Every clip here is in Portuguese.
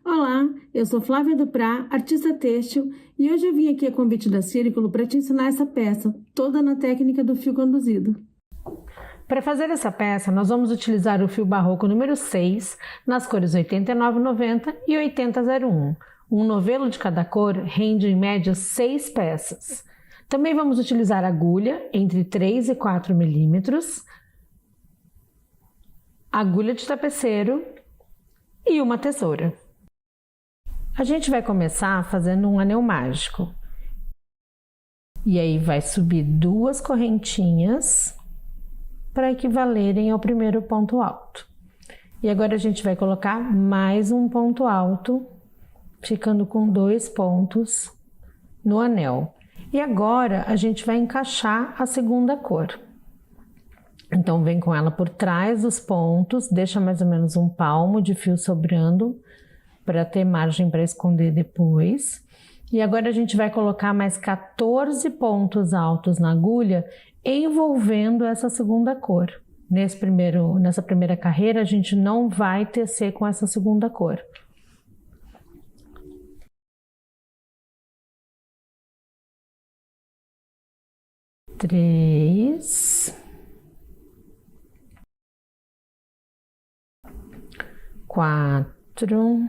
Olá, eu sou Flávia Duprá, artista têxtil, e hoje eu vim aqui a convite da Círculo para te ensinar essa peça, toda na técnica do fio conduzido. Para fazer essa peça, nós vamos utilizar o fio barroco número 6, nas cores 89,90 e 80,01. Um novelo de cada cor rende em média 6 peças. Também vamos utilizar agulha entre 3 e 4 milímetros, agulha de tapeceiro e uma tesoura. A gente vai começar fazendo um anel mágico. E aí vai subir 2 correntinhas para equivalerem ao primeiro ponto alto. E agora a gente vai colocar mais um ponto alto, ficando com 2 pontos no anel. E agora a gente vai encaixar a segunda cor. Então vem com ela por trás dos pontos, deixa mais ou menos um palmo de fio sobrando, para ter margem para esconder depois. E agora a gente vai colocar mais 14 pontos altos na agulha, envolvendo essa segunda cor. Nessa primeira carreira, a gente não vai tecer com essa segunda cor. Três, 4,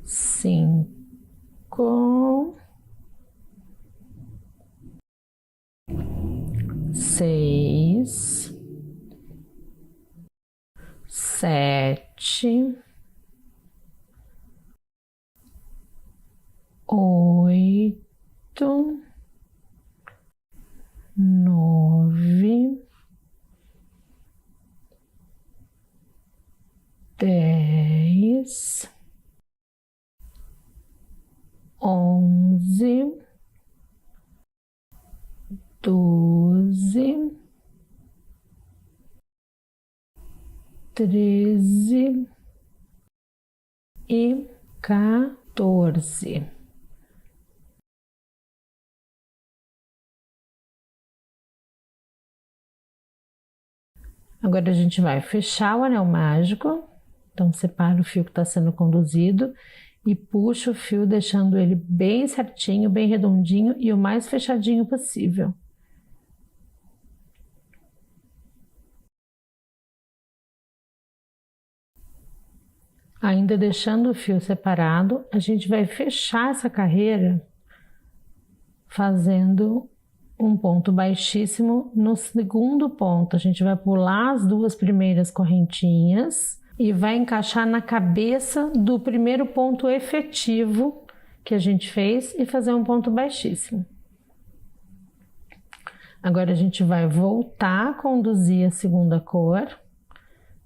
5, 6, 7, 8, 9, 10, 11, 12, 13 e 14. Agora a gente vai fechar o anel mágico. Então separa o fio que está sendo conduzido e puxa o fio deixando ele bem certinho, bem redondinho e o mais fechadinho possível. Ainda deixando o fio separado, a gente vai fechar essa carreira fazendo um ponto baixíssimo no segundo ponto. A gente vai pular as 2 primeiras correntinhas e vai encaixar na cabeça do primeiro ponto efetivo que a gente fez e fazer um ponto baixíssimo. Agora a gente vai voltar a conduzir a segunda cor,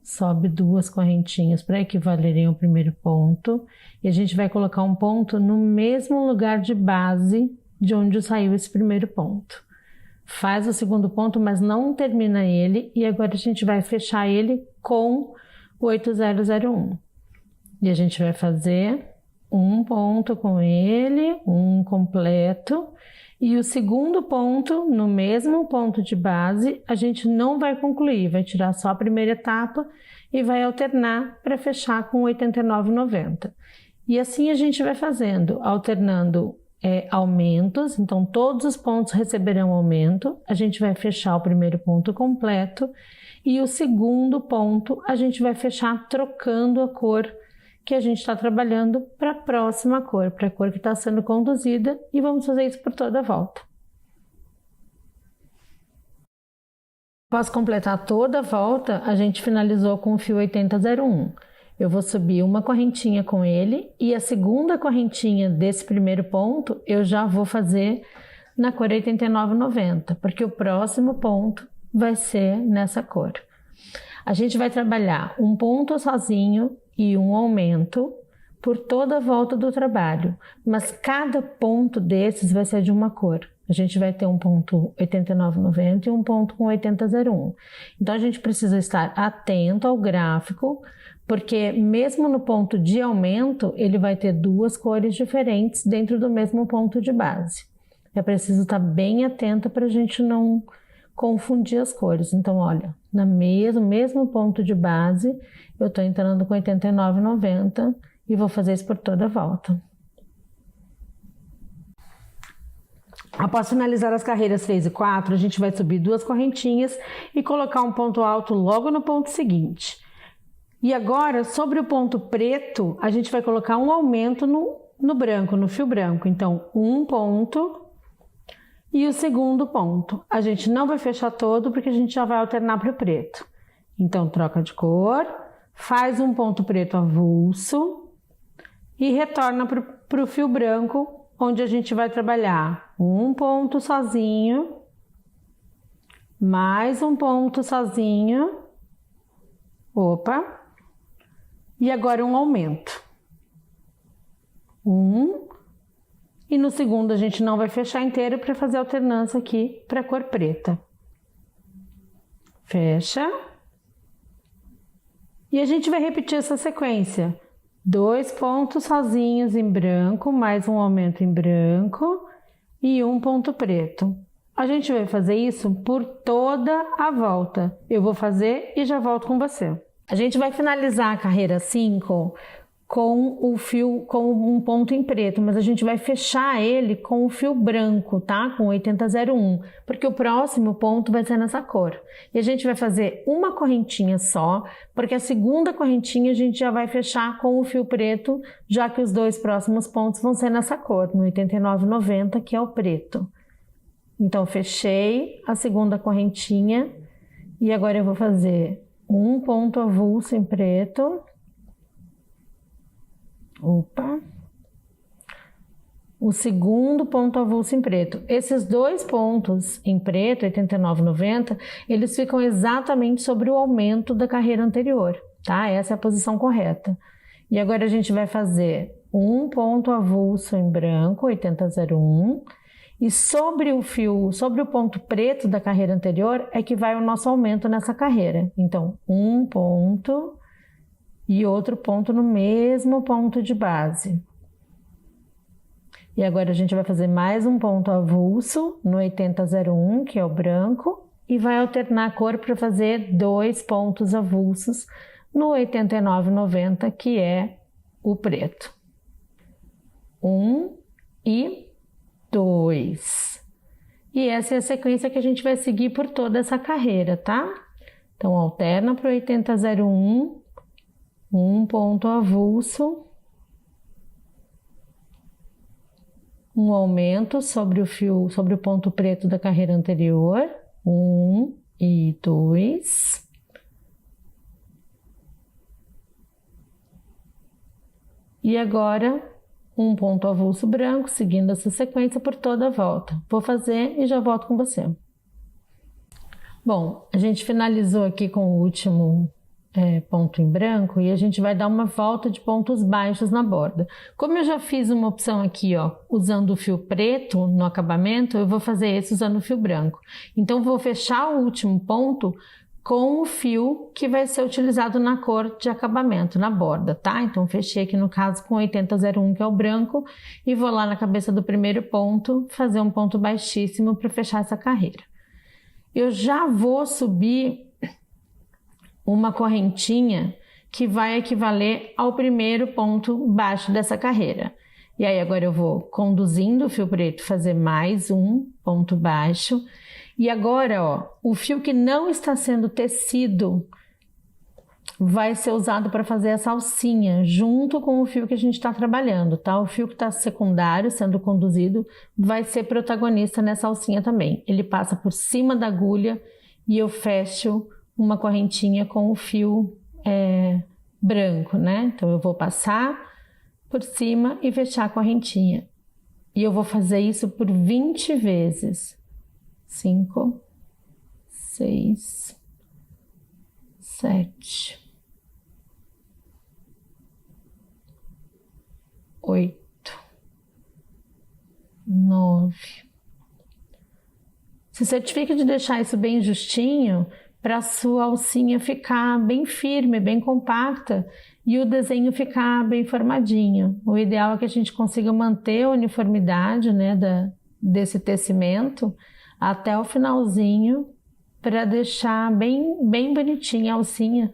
sobe 2 correntinhas para equivalerem ao primeiro ponto e a gente vai colocar um ponto no mesmo lugar de base de onde saiu esse primeiro ponto. Faz o segundo ponto, mas não termina ele, e agora a gente vai fechar ele com 8001. E a gente vai fazer um ponto com ele, um completo, e o segundo ponto, no mesmo ponto de base, a gente não vai concluir, vai tirar só a primeira etapa e vai alternar para fechar com 89,90. E assim a gente vai fazendo, alternando aumentos, então todos os pontos receberão aumento, a gente vai fechar o primeiro ponto completo e o segundo ponto a gente vai fechar trocando a cor que a gente está trabalhando para a próxima cor, para a cor que está sendo conduzida, e vamos fazer isso por toda a volta. Após completar toda a volta, a gente finalizou com o fio 8001. Eu vou subir uma correntinha com ele e a segunda correntinha desse primeiro ponto eu já vou fazer na cor 89,90, porque o próximo ponto vai ser nessa cor. A gente vai trabalhar um ponto sozinho e um aumento por toda a volta do trabalho, mas cada ponto desses vai ser de uma cor. A gente vai ter um ponto 89,90 e um ponto com 80,01. Então a gente precisa estar atento ao gráfico, porque mesmo no ponto de aumento, ele vai ter 2 cores diferentes dentro do mesmo ponto de base. É preciso estar bem atento para a gente não confundir as cores. Então, olha, no mesmo ponto de base, eu estou entrando com 89,90 e vou fazer isso por toda a volta. Após finalizar as carreiras 3 e 4, a gente vai subir 2 correntinhas e colocar um ponto alto logo no ponto seguinte. E agora, sobre o ponto preto, a gente vai colocar um aumento no branco, no fio branco. Então, um ponto e o segundo ponto. A gente não vai fechar todo porque a gente já vai alternar para o preto. Então, troca de cor, faz um ponto preto avulso e retorna para o fio branco, onde a gente vai trabalhar um ponto sozinho, mais um ponto sozinho, opa, e agora um aumento. E no segundo a gente não vai fechar inteiro para fazer alternância aqui para a cor preta. Fecha. E a gente vai repetir essa sequência. 2 pontos sozinhos em branco, mais um aumento em branco e um ponto preto. A gente vai fazer isso por toda a volta. Eu vou fazer e já volto com você. A gente vai finalizar a carreira 5 com o fio, com um ponto em preto, mas a gente vai fechar ele com o fio branco, tá? Com 8001, porque o próximo ponto vai ser nessa cor. E a gente vai fazer uma correntinha só, porque a segunda correntinha a gente já vai fechar com o fio preto, já que os 2 próximos pontos vão ser nessa cor, no 89,90, que é o preto. Então, fechei a segunda correntinha e agora eu vou fazer um ponto avulso em preto. Opa! O segundo ponto avulso em preto. Esses 2 pontos em preto, 89,90, eles ficam exatamente sobre o aumento da carreira anterior, tá? Essa é a posição correta. E agora a gente vai fazer um ponto avulso em branco, 80,01, e sobre o ponto preto da carreira anterior é que vai o nosso aumento nessa carreira. Então, um ponto e outro ponto no mesmo ponto de base. E agora a gente vai fazer mais um ponto avulso no 80,01, que é o branco, e vai alternar a cor para fazer 2 pontos avulsos no 89,90, que é o preto. 1 e 2. E essa é a sequência que a gente vai seguir por toda essa carreira, tá? Então, alterna para o 80,01, um ponto avulso, um aumento sobre o ponto preto da carreira anterior, 1 e 2, e agora um ponto avulso branco, seguindo essa sequência por toda a volta. Vou fazer e já volto com você. Bom, a gente finalizou aqui com o último ponto em branco e a gente vai dar uma volta de pontos baixos na borda. Como eu já fiz uma opção aqui, ó, usando o fio preto no acabamento, eu vou fazer esse usando o fio branco. Então, vou fechar o último ponto com o fio que vai ser utilizado na cor de acabamento, na borda, tá? Então, fechei aqui no caso com 80,01, que é o branco, e vou lá na cabeça do primeiro ponto, fazer um ponto baixíssimo para fechar essa carreira. Eu já vou subir uma correntinha que vai equivaler ao primeiro ponto baixo dessa carreira. E aí agora eu vou conduzindo o fio preto, fazer mais um ponto baixo. E agora, ó, o fio que não está sendo tecido vai ser usado para fazer essa alcinha, junto com o fio que a gente está trabalhando, tá? O fio que está secundário, sendo conduzido, vai ser protagonista nessa alcinha também. Ele passa por cima da agulha e eu fecho uma correntinha com o fio branco, né? Então, eu vou passar por cima e fechar a correntinha. E eu vou fazer isso por 20 vezes. 5, 6, 7, 8, 9. Se certifique de deixar isso bem justinho, para a sua alcinha ficar bem firme, bem compacta e o desenho ficar bem formadinho. O ideal é que a gente consiga manter a uniformidade, né, desse tecimento até o finalzinho para deixar bem bonitinha a alcinha.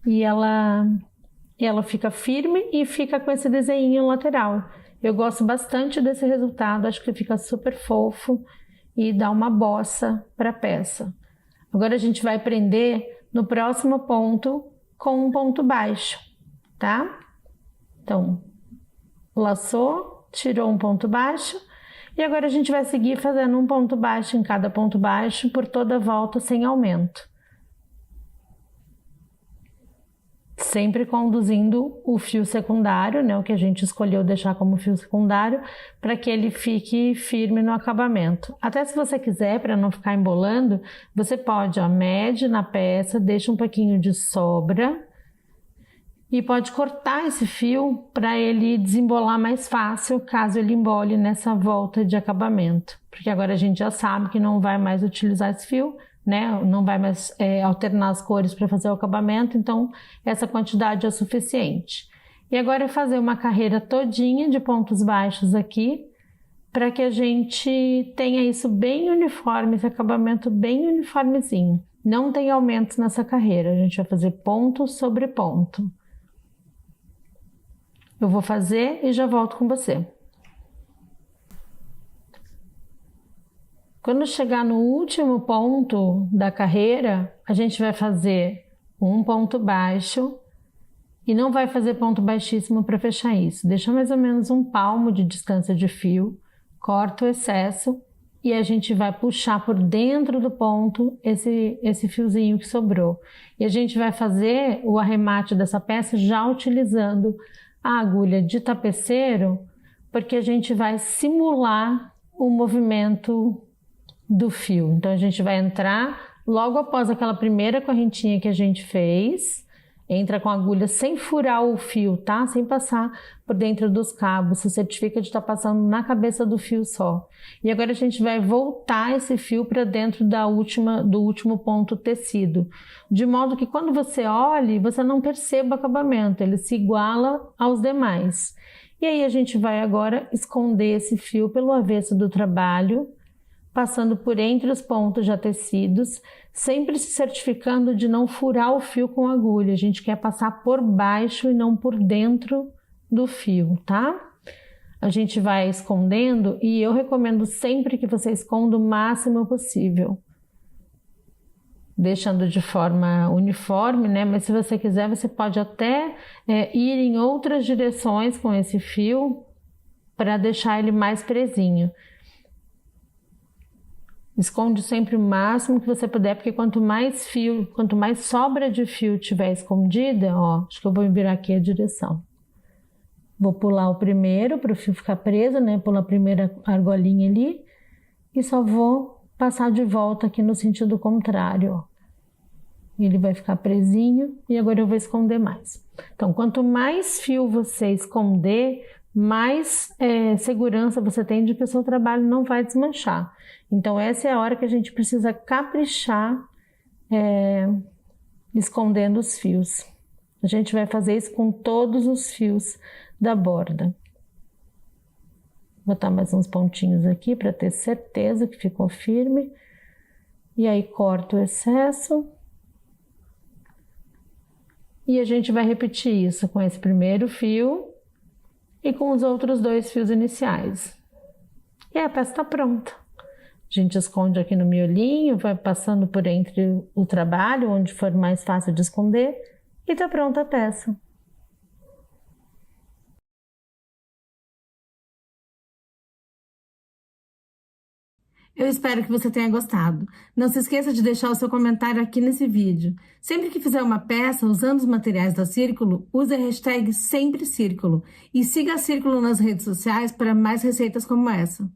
E ela fica firme e fica com esse desenho lateral. Eu gosto bastante desse resultado, acho que fica super fofo e dá uma bossa para a peça. Agora a gente vai prender no próximo ponto com um ponto baixo, tá? Então, laçou, tirou um ponto baixo e agora a gente vai seguir fazendo um ponto baixo em cada ponto baixo por toda a volta sem aumento. Sempre conduzindo o fio secundário, né, o que a gente escolheu deixar como fio secundário, para que ele fique firme no acabamento. Até se você quiser, para não ficar embolando, você pode, mede na peça, deixa um pouquinho de sobra e pode cortar esse fio para ele desembolar mais fácil, caso ele embole nessa volta de acabamento. Porque agora a gente já sabe que não vai mais utilizar esse fio, né? Não vai mais alternar as cores para fazer o acabamento, então essa quantidade é suficiente. E agora é fazer uma carreira todinha de pontos baixos aqui, para que a gente tenha isso bem uniforme, esse acabamento bem uniformezinho. Não tem aumentos nessa carreira, a gente vai fazer ponto sobre ponto. Eu vou fazer e já volto com você. Quando chegar no último ponto da carreira, a gente vai fazer um ponto baixo e não vai fazer ponto baixíssimo para fechar isso. Deixa mais ou menos um palmo de distância de fio, corta o excesso e a gente vai puxar por dentro do ponto esse fiozinho que sobrou. E a gente vai fazer o arremate dessa peça já utilizando a agulha de tapeceiro, porque a gente vai simular o movimento do fio. Então a gente vai entrar logo após aquela primeira correntinha que a gente fez, entra com a agulha sem furar o fio, tá? Sem passar por dentro dos cabos, se certifica de estar passando na cabeça do fio só. E agora a gente vai voltar esse fio para dentro do último ponto tecido, de modo que quando você olhe, você não perceba o acabamento, ele se iguala aos demais. E aí a gente vai agora esconder esse fio pelo avesso do trabalho, passando por entre os pontos já tecidos, sempre se certificando de não furar o fio com a agulha. A gente quer passar por baixo e não por dentro do fio, tá? A gente vai escondendo e eu recomendo sempre que você esconda o máximo possível, deixando de forma uniforme, né? Mas se você quiser, você pode até ir em outras direções com esse fio para deixar ele mais presinho. Esconde sempre o máximo que você puder, porque quanto mais sobra de fio tiver escondida, acho que eu vou virar aqui a direção. Vou pular o primeiro para o fio ficar preso, né? Pular a primeira argolinha ali e só vou passar de volta aqui no sentido contrário, Ele vai ficar presinho e agora eu vou esconder mais. Então, quanto mais fio você esconder, mais segurança você tem de que o seu trabalho não vai desmanchar. Então essa é a hora que a gente precisa caprichar escondendo os fios. A gente vai fazer isso com todos os fios da borda. Vou botar mais uns pontinhos aqui para ter certeza que ficou firme. E aí corto o excesso. E a gente vai repetir isso com esse primeiro fio e com os outros 2 fios iniciais. E a peça está pronta. A gente esconde aqui no miolinho, vai passando por entre o trabalho, onde for mais fácil de esconder, e está pronta a peça. Eu espero que você tenha gostado. Não se esqueça de deixar o seu comentário aqui nesse vídeo. Sempre que fizer uma peça usando os materiais da Círculo, use a hashtag SempreCírculo e siga a Círculo nas redes sociais para mais receitas como essa.